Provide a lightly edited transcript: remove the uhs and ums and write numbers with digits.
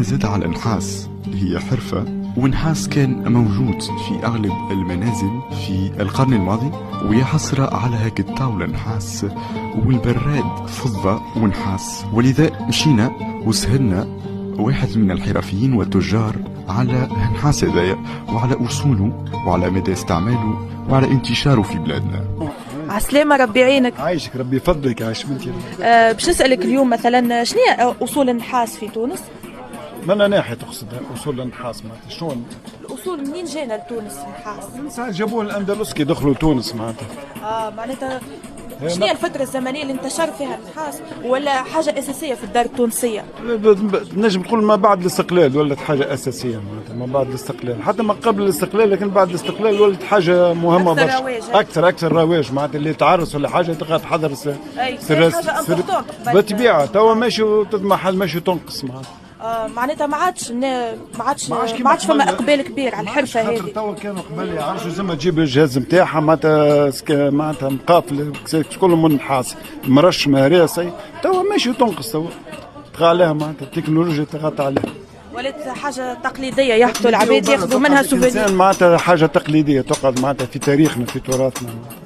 زاد على النحاس هي حرفة، والنحاس كان موجود في أغلب المنازل في القرن الماضي، ويا حسرة على هيك الطاولة نحاس والبراد فضة ونحاس. ولذا مشينا وسهلنا واحد من الحرفيين والتجار على النحاس هذايا وعلى أصوله وعلى مدى استعماله وعلى انتشاره في بلادنا. عسلامة، ربي يعينك. عايشك، ربي يفضلك. عايش بنتي. باش نسألك اليوم مثلا شنو هي أصول النحاس في تونس؟ من ناحية تقصد أصول النحاس معناتها شلون؟ الأصول منين جانا لتونس النحاس؟ ساعات جابوه الأندلس كي دخلوا تونس معناتها. معناتها شنو هي الفترة الزمنية اللي انتشر فيها النحاس ولا حاجة أساسية في الدار التونسية؟ نجم تقول ما بعد الاستقلال ولت حاجة أساسية معناتها، ما بعد الاستقلال، حتى ما قبل الاستقلال، لكن بعد الاستقلال ولت حاجة مهمة برشا. أكثر رواج معناتها، اللي تعرس ولا حاجة تلقى تحضر بالطبيعة. توا ماشي تضمحل، ماشي تنقص معناتها. معناتها ما عادش فما اقبال كبير على الحرفه هذه. توا كانوا قبل يعرفوا زعما تجيب الجهاز نتاعها معناتها مقافل كلهم من نحاس مرش مهراسي. توا ماشي تنقص، توا تقع عليها معناتها التكنولوجيا تغطى عليها، ولات حاجه تقليديه ياخذوا العباد ياخذوا منها سوفينير. معناتها حاجه تقليديه تقعد معناتها في تاريخنا في تراثنا.